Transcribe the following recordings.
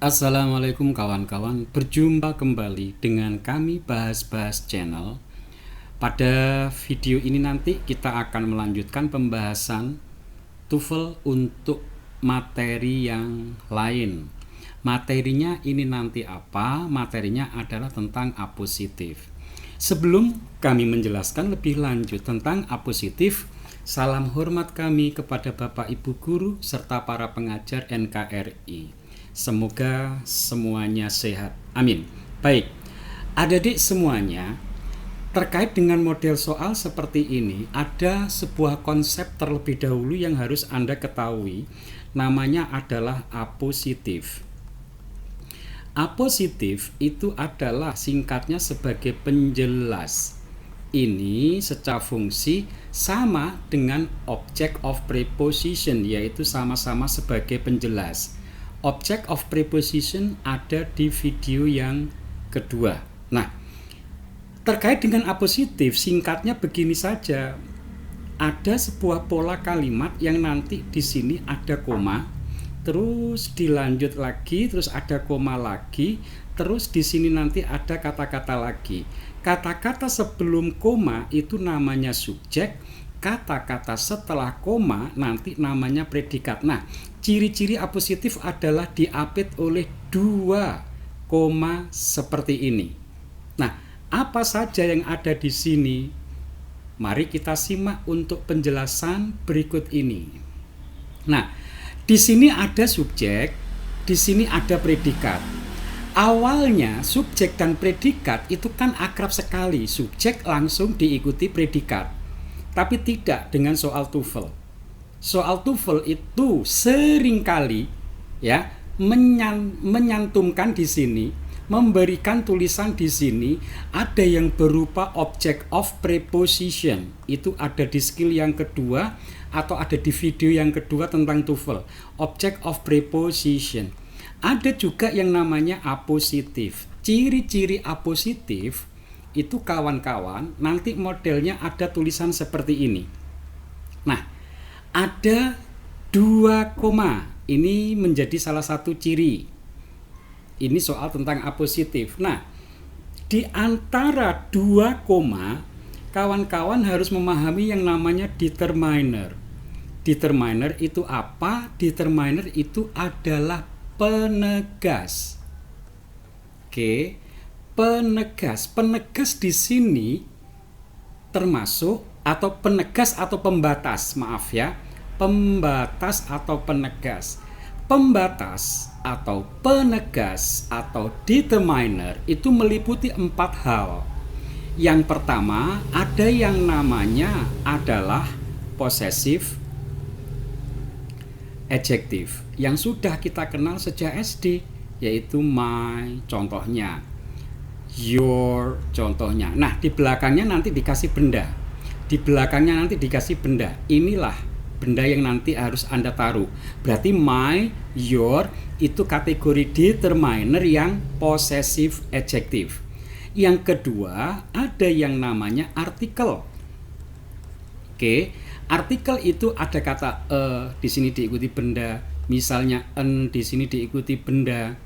Assalamualaikum kawan-kawan, berjumpa kembali dengan kami Bahas-Bahas Channel. Pada video ini nanti kita akan melanjutkan pembahasan TOEFL untuk materi yang lain. Materinya ini nanti apa? Materinya adalah tentang apositif. Sebelum kami menjelaskan lebih lanjut tentang apositif, salam hormat kami kepada Bapak Ibu Guru serta para pengajar NKRI. Semoga semuanya sehat. Amin. Baik, adik-adik semuanya, terkait dengan model soal seperti ini, ada sebuah konsep terlebih dahulu yang harus Anda ketahui. Namanya adalah apositif. Apositif itu adalah singkatnya sebagai penjelas. Ini secara fungsi sama dengan object of preposition, yaitu sama-sama sebagai penjelas. Object of preposition ada di video yang kedua. Nah, terkait dengan apositif, singkatnya begini saja. Ada sebuah pola kalimat yang nanti di sini ada koma, terus dilanjut lagi, terus ada koma lagi, terus di sini nanti ada kata-kata lagi. Kata-kata sebelum koma itu namanya subjek, kata-kata setelah koma nanti namanya predikat. Nah, ciri-ciri apositif adalah diapit oleh dua koma seperti ini. Nah, apa saja yang ada di sini? Mari kita simak untuk penjelasan berikut ini. Nah, di sini ada subjek, di sini ada predikat. Awalnya subjek dan predikat itu kan akrab sekali. Subjek langsung diikuti predikat. Tapi tidak dengan soal TOEFL. Soal TOEFL itu seringkali ya menyantumkan di sini, memberikan tulisan di sini ada yang berupa object of preposition. Itu ada di skill yang kedua atau ada di video yang kedua tentang TOEFL. Object of preposition. Ada juga yang namanya apositif. Ciri-ciri apositif itu kawan-kawan nanti modelnya ada tulisan seperti ini. Nah, ada dua koma. Ini menjadi salah satu ciri. Ini soal tentang apositif. Nah, di antara dua koma, kawan-kawan harus memahami yang namanya determiner. Determiner itu apa? Determiner itu adalah penegas. Oke. Penegas di sini termasuk atau penegas atau pembatas, maaf ya, pembatas atau penegas. Pembatas atau penegas atau determiner itu meliputi 4 hal. Yang pertama ada yang namanya adalah possessive adjective yang sudah kita kenal sejak SD, yaitu my contohnya, your contohnya. Nah, di belakangnya nanti dikasih benda. Di belakangnya nanti dikasih benda. Inilah benda yang nanti harus Anda taruh. Berarti my, your itu kategori determiner yang possessive adjective. Yang kedua, ada yang namanya artikel. Oke, artikel itu ada kata di sini diikuti benda. Misalnya an di sini diikuti benda.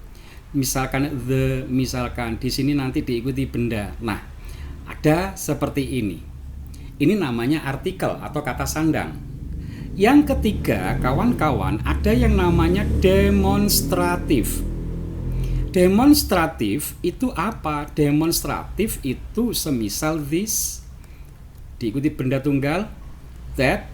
Misalkan the, misalkan di sini nanti diikuti benda. Nah, ada seperti ini. Ini namanya artikel atau kata sandang. Yang ketiga, kawan-kawan, ada yang namanya demonstratif. Demonstratif itu apa? Demonstratif itu semisal this diikuti benda tunggal, that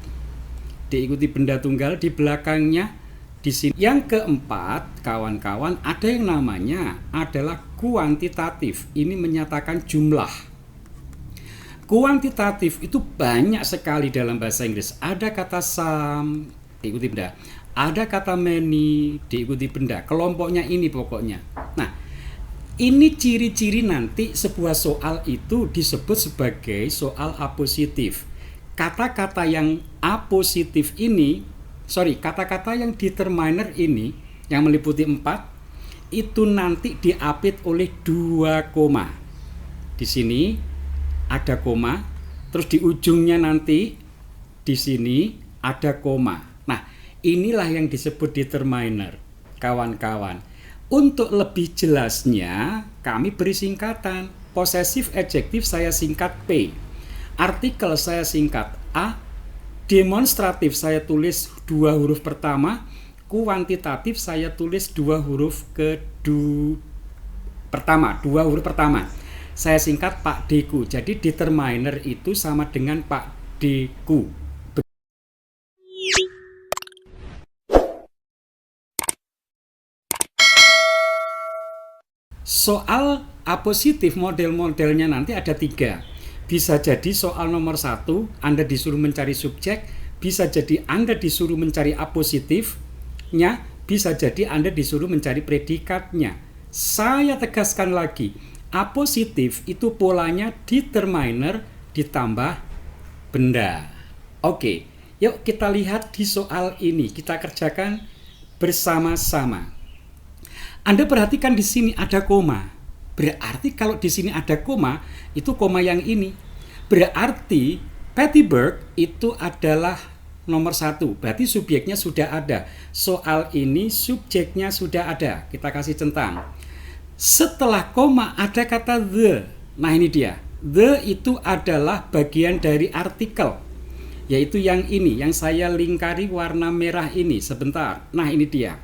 diikuti benda tunggal di belakangnya. Di sini yang keempat, kawan-kawan, ada yang namanya adalah kuantitatif. Ini menyatakan jumlah. Kuantitatif itu banyak sekali dalam bahasa Inggris. Ada kata some diikuti benda, ada kata many diikuti benda. Kelompoknya ini pokoknya. Nah, ini ciri-ciri nanti sebuah soal itu disebut sebagai soal apositif. Kata-kata yang apositif ini, kata-kata yang determiner ini yang meliputi 4 itu nanti diapit oleh 2 koma. Di sini ada koma, terus di ujungnya nanti di sini ada koma. Nah, inilah yang disebut determiner, kawan-kawan. Untuk lebih jelasnya, kami beri singkatan. Possessive adjektif saya singkat P. Artikel saya singkat A. Demonstratif saya tulis 2 huruf pertama. Kuantitatif saya tulis 2 huruf pertama. Saya singkat Pak Deku. Jadi determiner itu sama dengan Pak Deku. Soal apositif model-modelnya nanti ada 3. Bisa jadi soal nomor 1 Anda disuruh mencari subjek, bisa jadi Anda disuruh mencari apositifnya, bisa jadi Anda disuruh mencari predikatnya. Saya tegaskan lagi, apositif itu polanya determiner ditambah benda. Oke, yuk kita lihat di soal ini, kita kerjakan bersama-sama. Anda perhatikan di sini ada koma. Berarti kalau di sini ada koma, itu koma yang ini. Berarti Patty Burke itu adalah nomor 1. Berarti subjeknya sudah ada. Soal ini subjeknya sudah ada. Kita kasih centang. Setelah koma ada kata the. Nah ini dia. The itu adalah bagian dari artikel. Yaitu yang ini, yang saya lingkari warna merah ini. Sebentar. Nah ini dia.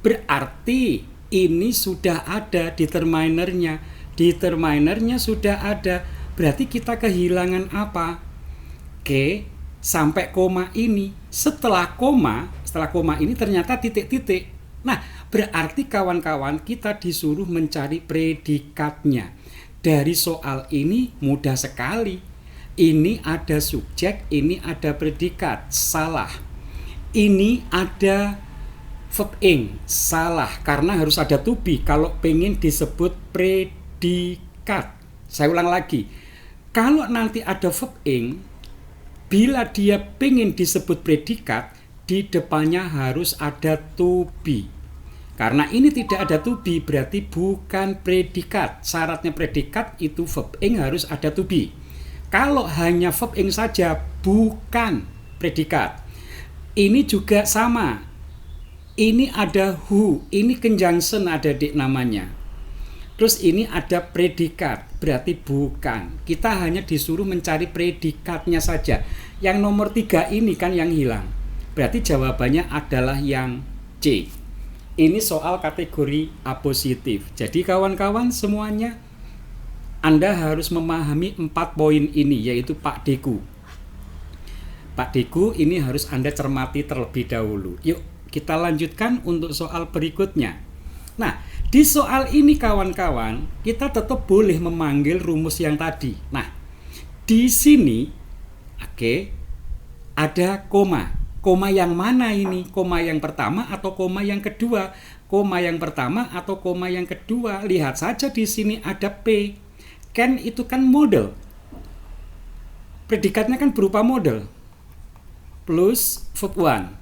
Berarti ini sudah ada determinernya. Determinernya sudah ada. Berarti kita kehilangan apa? Oke, sampai koma ini. Setelah koma ini ternyata titik-titik. Nah, berarti kawan-kawan kita disuruh mencari predikatnya. Dari soal ini mudah sekali. Ini ada subjek, ini ada predikat. Salah. Ini ada verb ing, salah karena harus ada to be kalau pengen disebut predikat. Saya ulang lagi, kalau nanti ada verb ing, bila dia pengen disebut predikat, di depannya harus ada to be. Karena ini tidak ada to be, berarti bukan predikat. Syaratnya predikat itu verb ing harus ada to be. Kalau hanya verb ing saja, bukan predikat. Ini juga sama. Ini ada who, ini conjunction ada di namanya. Terus ini ada predikat, berarti bukan. Kita hanya disuruh mencari predikatnya saja. Yang nomor 3 ini kan yang hilang. Berarti jawabannya adalah yang C. Ini soal kategori apositif. Jadi kawan-kawan semuanya, Anda harus memahami 4 poin ini, yaitu Pak Deku. Pak Deku ini harus Anda cermati terlebih dahulu. Yuk, kita lanjutkan untuk soal berikutnya. Nah, di soal ini kawan-kawan, kita tetap boleh memanggil rumus yang tadi. Nah, di sini, ada koma. Koma yang mana ini? Koma yang pertama atau koma yang kedua? Koma yang pertama atau koma yang kedua? Lihat saja di sini ada P. Can itu kan model. Predikatnya kan berupa model. Plus verb 1.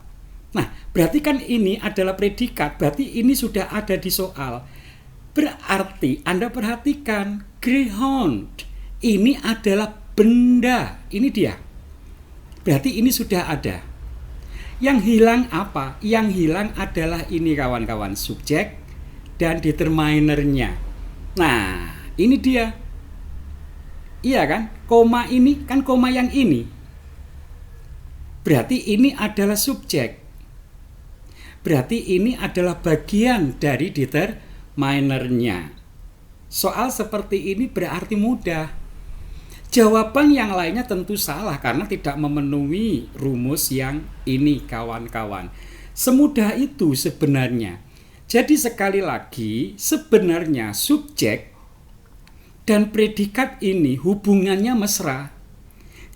Nah, berarti kan ini adalah predikat, berarti ini sudah ada di soal. Berarti Anda perhatikan, greyhound ini adalah benda, ini dia. Berarti ini sudah ada. Yang hilang apa? Yang hilang adalah ini kawan-kawan, subjek dan determinernya. Nah, ini dia. Iya kan? Koma ini kan koma yang ini. Berarti ini adalah subjek. Berarti ini adalah bagian dari determinernya. Soal seperti ini berarti mudah. Jawaban yang lainnya tentu salah karena tidak memenuhi rumus yang ini kawan-kawan. Semudah itu sebenarnya. Jadi sekali lagi, sebenarnya subjek dan predikat ini hubungannya mesra.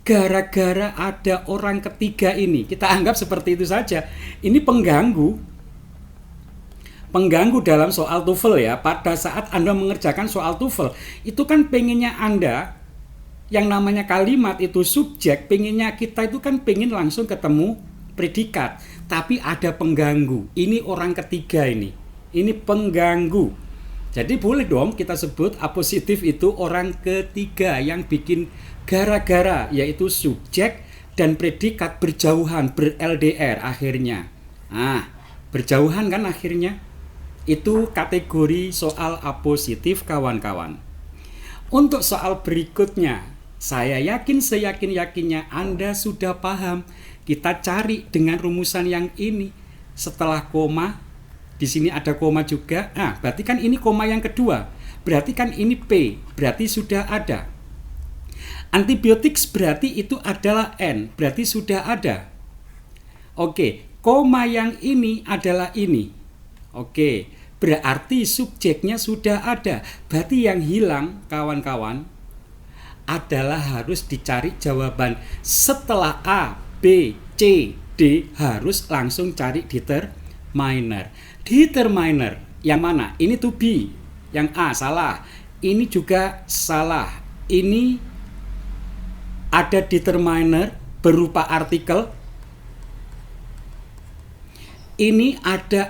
Gara-gara ada orang ketiga ini, kita anggap seperti itu saja. Ini pengganggu dalam soal TOEFL ya. Pada saat Anda mengerjakan soal TOEFL, itu kan pengennya Anda, yang namanya kalimat itu subjek, pengennya kita itu kan pengen langsung ketemu predikat. Tapi ada pengganggu, ini orang ketiga ini pengganggu. Jadi boleh dong kita sebut apositif itu orang ketiga yang bikin gara-gara, yaitu subjek dan predikat berjauhan, ber-LDR akhirnya. Berjauhan kan akhirnya. Itu kategori soal apositif kawan-kawan. Untuk soal berikutnya, saya yakin seyakin-yakinnya Anda sudah paham. Kita cari dengan rumusan yang ini. Setelah koma, di sini ada koma juga. Nah, berarti kan ini koma yang kedua. Berarti kan ini P, berarti sudah ada. Antibiotik berarti itu adalah N, berarti sudah ada. Oke, koma yang ini adalah ini. Oke, berarti subjeknya sudah ada. Berarti yang hilang, kawan-kawan, adalah harus dicari jawaban. Setelah A, B, C, D, harus langsung cari determiner. Determiner yang mana? Ini to be. Yang A salah. Ini juga salah. Ini ada determiner berupa artikel. Ini ada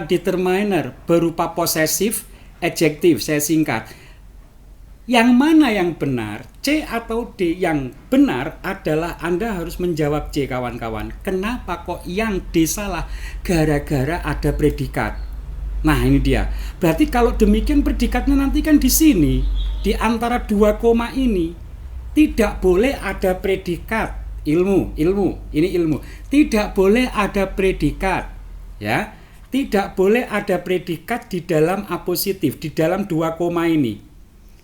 determiner berupa possessive adjective, saya singkat. Yang mana yang benar? C atau D? Yang benar adalah Anda harus menjawab C, kawan-kawan. Kenapa kok yang D salah? Gara-gara ada predikat. Nah, ini dia. Berarti kalau demikian predikatnya nanti kan di sini, di antara dua koma ini tidak boleh ada predikat. Ilmu, ini ilmu. Tidak boleh ada predikat. Ya, tidak boleh ada predikat di dalam apositif, di dalam dua koma ini.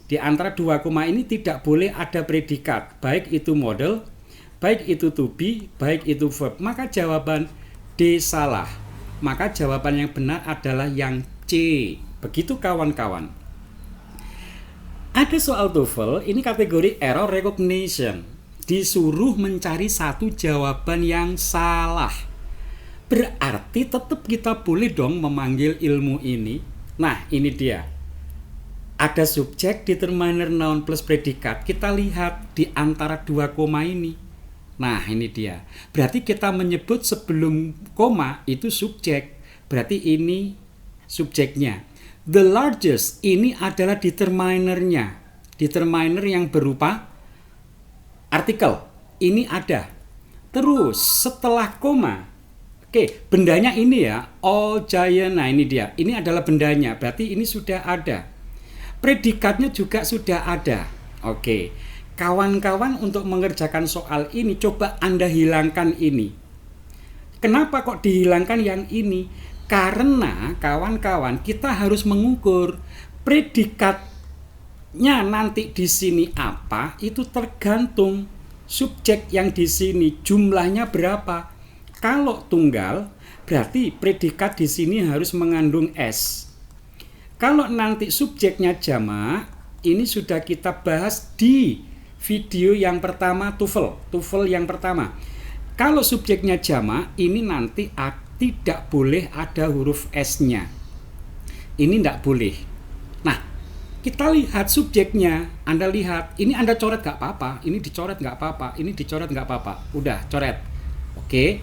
Di antara dua koma ini tidak boleh ada predikat, baik itu model, baik itu to be, baik itu verb. Maka jawaban D salah. Maka jawaban yang benar adalah yang C. Begitu kawan-kawan. Ada soal TOEFL, ini kategori error recognition. Disuruh mencari satu jawaban yang salah. Berarti tetap kita boleh dong memanggil ilmu ini. Nah, ini dia. Ada subjek, determiner, noun plus predikat. Kita lihat di antara dua koma ini. Nah, ini dia. Berarti kita menyebut sebelum koma itu subjek. Berarti ini subjeknya. The largest ini adalah determinernya. Determiner yang berupa artikel. Ini ada. Terus setelah koma, oke, bendanya ini ya, all giant. Nah, ini dia. Ini adalah bendanya. Berarti ini sudah ada. Predikatnya juga sudah ada. Oke. Kawan-kawan, untuk mengerjakan soal ini coba Anda hilangkan ini. Kenapa kok dihilangkan yang ini? Karena kawan-kawan, kita harus mengukur predikatnya nanti di sini apa, itu tergantung subjek yang di sini jumlahnya berapa. Kalau tunggal, berarti predikat di sini harus mengandung S. Kalau nanti subjeknya jamak, ini sudah kita bahas di video yang pertama TOEFL yang pertama. Kalau subjeknya jamak, ini nanti tidak boleh ada huruf S-nya. Ini tidak boleh. Nah, kita lihat subjeknya. Anda lihat, ini Anda coret nggak apa-apa, ini dicoret nggak apa-apa, ini dicoret nggak apa-apa. Udah, coret. Oke.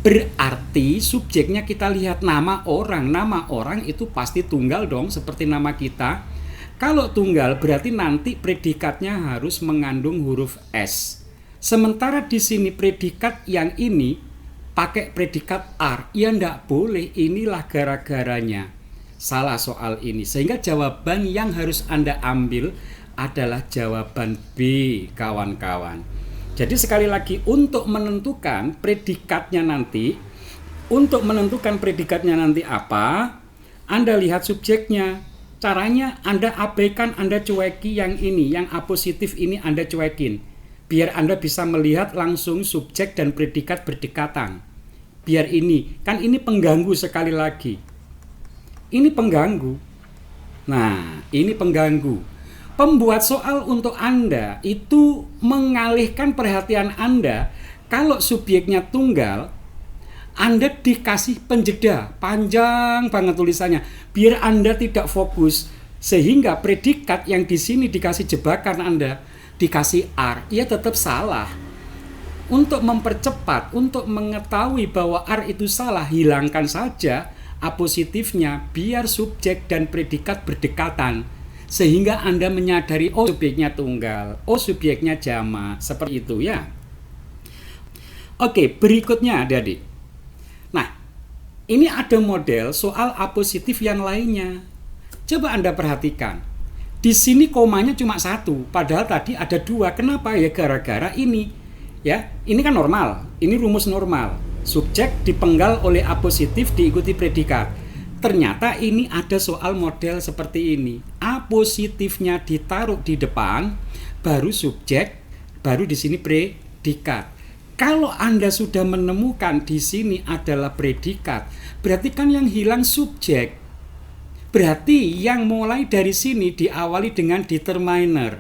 Berarti subjeknya kita lihat nama orang. Nama orang itu pasti tunggal dong, seperti nama kita. Kalau tunggal berarti nanti predikatnya harus mengandung huruf S. Sementara di sini predikat yang ini pakai predikat are. Ya enggak boleh, inilah gara-garanya. Salah soal ini. Sehingga jawaban yang harus Anda ambil adalah jawaban B, kawan-kawan. Jadi sekali lagi, untuk menentukan predikatnya nanti apa, Anda lihat subjeknya. Caranya Anda abaikan, Anda cueki yang ini, yang apositif ini Anda cuekin. Biar Anda bisa melihat langsung subjek dan predikat berdekatan. Biar ini, kan ini pengganggu sekali lagi. Ini pengganggu. Nah, ini pengganggu. Pembuat soal untuk Anda itu mengalihkan perhatian Anda. Kalau subjeknya tunggal, Anda dikasih penjeda, panjang banget tulisannya, biar Anda tidak fokus, sehingga predikat yang di sini dikasih jebakan Anda, dikasih are, ia tetap salah. Untuk mempercepat, untuk mengetahui bahwa are itu salah, hilangkan saja apositifnya, biar subjek dan predikat berdekatan, sehingga Anda menyadari, oh subjeknya tunggal, oh subjeknya jamak, seperti itu ya. Oke, berikutnya adik-adik. Nah, Ini ada model soal apositif yang lainnya. Coba Anda perhatikan. Di sini komanya cuma satu, padahal tadi ada dua. Kenapa ya? Gara-gara ini. Ya, ini kan normal. Ini rumus normal. Subjek dipenggal oleh apositif diikuti predikat. Ternyata ini ada soal model seperti ini. Apositifnya ditaruh di depan, baru subjek, baru di sini predikat. Kalau Anda sudah menemukan di sini adalah predikat, berarti kan yang hilang subjek. Berarti yang mulai dari sini diawali dengan determiner.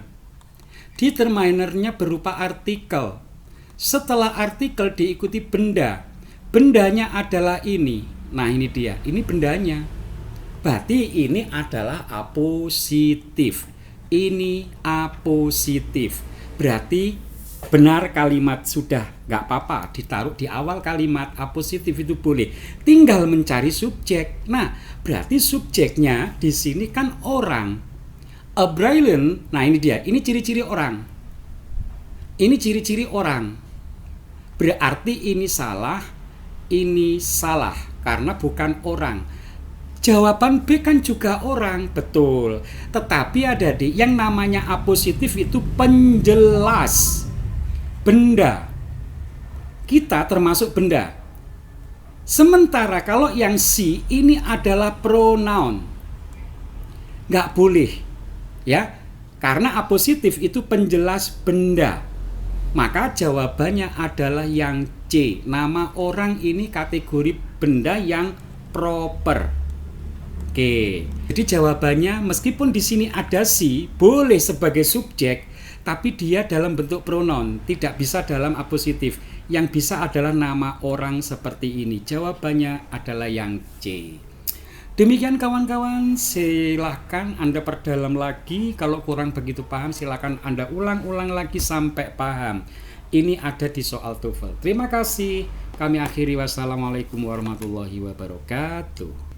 Determinernya berupa artikel. Setelah artikel diikuti benda. Bendanya adalah ini. Nah, ini dia. Ini bendanya. Berarti ini adalah apositif. Ini apositif. Berarti benar kalimat sudah, nggak apa-apa ditaruh di awal kalimat. Apositif itu boleh, tinggal mencari subjek. Nah, berarti subjeknya di sini kan orang. A brilliant, nah ini dia, ini ciri-ciri orang. Ini ciri-ciri orang. Berarti ini salah karena bukan orang. Jawaban B kan juga orang, betul. Tetapi ada yang namanya apositif itu penjelas. Benda. Kita termasuk benda. Sementara kalau yang C ini adalah pronoun. Nggak boleh. Ya, karena apositif itu penjelas benda. Maka jawabannya adalah yang C. Nama orang ini kategori benda yang proper. Oke. Jadi jawabannya meskipun di sini ada C, boleh sebagai subjek, tapi dia dalam bentuk pronoun, tidak bisa dalam apositif. Yang bisa adalah nama orang seperti ini. Jawabannya adalah yang C. Demikian kawan-kawan, silahkan Anda perdalam lagi. Kalau kurang begitu paham, silahkan Anda ulang-ulang lagi sampai paham. Ini ada di soal TOEFL. Terima kasih. Kami akhiri. Wassalamualaikum warahmatullahi wabarakatuh.